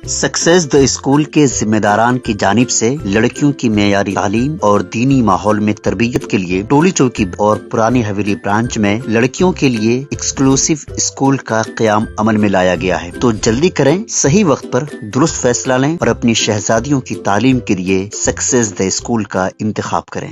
Success the school के जिम्मेदारान की जानिब से लड़कियों की मेयारी तालीम और दीनी माहौल में तरबियत के लिए टोली चौकी और पुरानी हवेली ब्रांच में लड़कियों के लिए एक्सक्लूसिव स्कूल का क़याम अमल में लाया गया है। तो जल्दी करें, सही वक्त पर दुरुस्त फैसला लें और अपनी शहजादियों की तालीम के लिए सक्सेस द स्कूल का इंतखाब करें।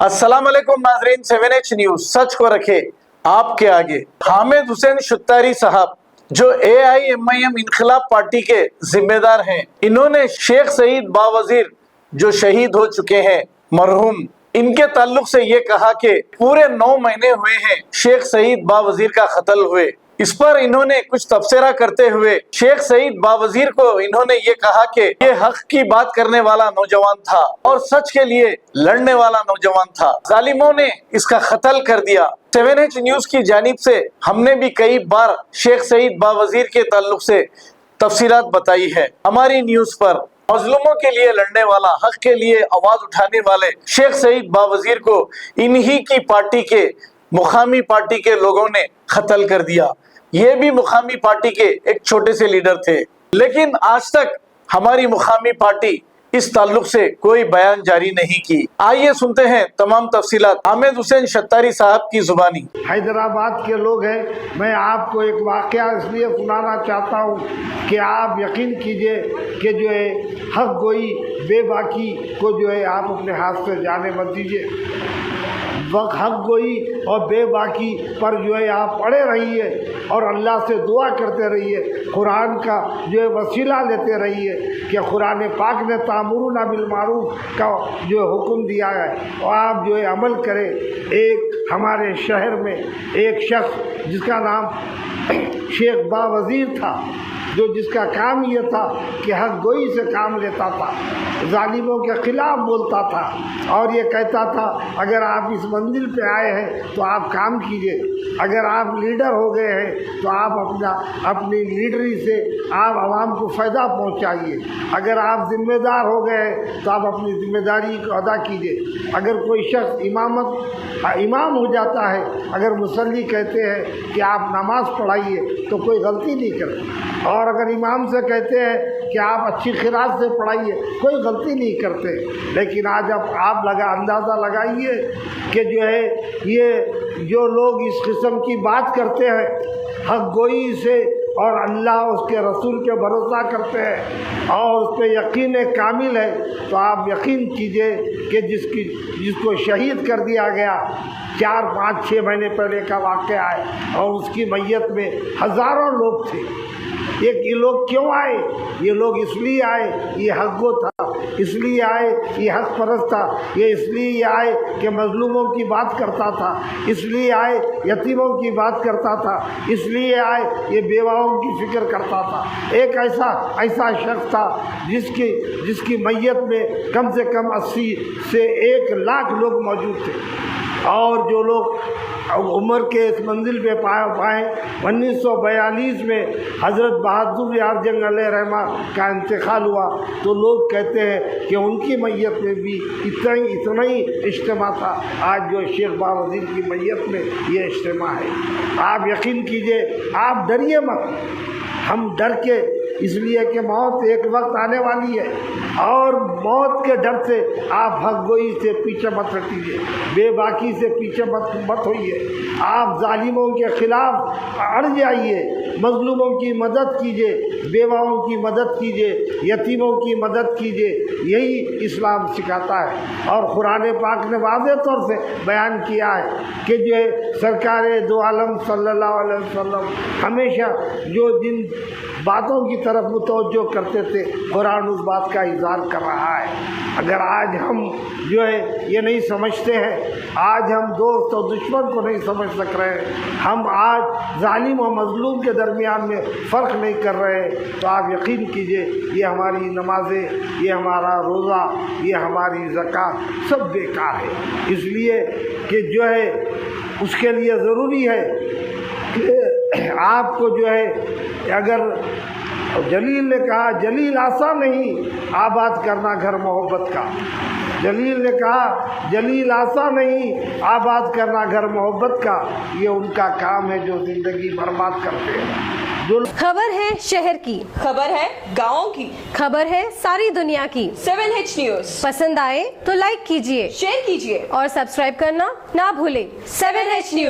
अस्सलाम वालेकुम नाज़रीन, 7H न्यूज़ सच को रखे आपके आगे। हामिद हुसैन शुत्तारी साहब जो AIMIM इनकलाब पार्टी के जिम्मेदार हैं, इन्होंने शेख सईद बावजीर जो शहीद हो चुके हैं मरहूम, इनके ताल्लुक से ये कहा कि पूरे 9 महीने हुए हैं शेख सईद बावजीर का कत्ल हुए। इस पर इन्होंने कुछ तबसरा करते हुए शेख सईद बावजीर को इन्होंने ये कहा कि ये हक की बात करने वाला नौजवान था और सच के लिए लड़ने वाला नौजवान था, जालिमों ने इसका कत्ल कर दिया। 7H न्यूज़ की जानिब से हमने भी कई बार शेख सईद बावजीर के ताल्लुक से तफसीलात बताई है। हमारी न्यूज़ पर मजलूमों के लिए लड़ने वाला, हक के लिए आवाज उठाने वाले शेख सईद बावजीर को इन्हीं की पार्टी के मुकामी पार्टी के लोगों ने कत्ल कर दिया। ये भी मुकामी पार्टी के एक छोटे से लीडर थे, लेकिन आज तक हमारी मुकामी पार्टी इस ताल्लुक से कोई बयान जारी नहीं की। आइए सुनते हैं तमाम तफसीलात हामिद हुसैन शुत्तारी साहब की जुबानी। हैदराबाद के लोग हैं, मैं आपको एक वाक़या इसलिए सुनाना चाहता हूँ कि आप यकीन कीजिए कि जो है हक गोई बेबाकी को जो है आप अपने हाथ से जाने मत दीजिए। वक्त हक गोई और बेबाकी पर जो है आप पड़े रहिए और अल्लाह से दुआ करते रहिए, कुरान का जो है वसीला लेते रहिए कि कुरान पाक ने तामुरुना बिल मारूफ का जो हुक्म दिया है और आप जो है अमल करें। एक हमारे शहर में एक शख्स जिसका नाम शेख बावजीर था, जो जिसका काम ये था कि हक गोई से काम लेता था, जालिमों के खिलाफ बोलता था और ये कहता था अगर आप इस मंजिल पे आए हैं तो आप काम कीजिए, अगर आप लीडर हो गए हैं तो आप अपनी लीडरी से आप आवाम को फ़ायदा पहुंचाइए, अगर आप ज़िम्मेदार हो गए हैं तो आप अपनी ज़िम्मेदारी को अदा कीजिए। अगर कोई शख्स इमाम हो जाता है, अगर मुसल्ली कहते हैं कि आप नमाज़ पढ़ाइए तो कोई गलती नहीं करते, और अगर इमाम से कहते हैं कि आप अच्छी खिरात से पढ़ाइए कोई गलती नहीं करते। लेकिन आज अब आप अंदाज़ा लगाइए कि जो है ये जो लोग इस किस्म की बात करते हैं हक गोई से और अल्लाह उसके रसूल के भरोसा करते हैं और उस पर यकीन कामिल है, तो आप यकीन कीजिए कि जिसको शहीद कर दिया गया 4, 5, 6 महीने पहले का वाक़या है और उसकी मैयत में हज़ारों लोग थे। ये लोग क्यों आए? ये लोग इसलिए आए ये हक गो था, इसलिए आए ये हक परस्त था, ये इसलिए आए कि मजलूमों की बात करता था, इसलिए आए यतीमों की बात करता था, इसलिए आए ये बेवाओं की फिक्र करता था। एक ऐसा शख्स था जिसकी मैयत में कम से कम 80 से 1 लाख लोग मौजूद थे और जो लोग उम्र के इस मंजिल पे पाए 1942 में हज़रत बहादुर यार जंग अलैहिर्रहमा का इंतकाल हुआ, तो लोग कहते हैं कि उनकी मैयत में भी इतना ही इज्तिमा था। आज जो शेख बावजीर की मैयत में ये इज्तिमा है। आप यकीन कीजिए, आप डरिए मत, हम डर के इसलिए कि मौत एक वक्त आने वाली है और मौत के डर से आप हक गोई से पीछे मत हटिए, बेबाकी से पीछे मत होइए, आप जालिमों के खिलाफ अड़ जाइए, मजलूमों की मदद कीजिए, बेवाओं की मदद कीजिए, यतीमों की मदद कीजिए, यही इस्लाम सिखाता है। और कुरान पाक ने वाज़ेह तौर से बयान किया है कि जो सरकार दो आलम सल्लल्लाहु अलैहि वसल्लम हमेशा जो जिन बातों की तरफ मुतवज्जो करते थे, कुरान उस बात का इज़हार कर रहा है। अगर आज हम जो है ये नहीं समझते हैं, आज हम दोस्त और दुश्मन को नहीं समझ सक रहे हैं, हम आज जालिम और मजलूम के दरमियान में फ़र्क नहीं कर रहे हैं, तो आप यकीन कीजिए ये हमारी नमाज़ें, ये हमारा रोज़ा, ये हमारी ज़कात सब बेकार है। इसलिए कि जो है उसके लिए ज़रूरी है कि आपको जो है, अगर जलील ने कहा जलील आसान नहीं आबाद करना घर मोहब्बत का, जलील ने कहा, जलील आशा नहीं आबाद करना घर मोहब्बत का, ये उनका काम है जो जिंदगी बर्बाद करते हैं। जो खबर है शहर की, खबर है गाँव की, खबर है सारी दुनिया की। 7H न्यूज पसंद आए तो लाइक कीजिए, शेयर कीजिए और सब्सक्राइब करना ना भूलें। 7H news.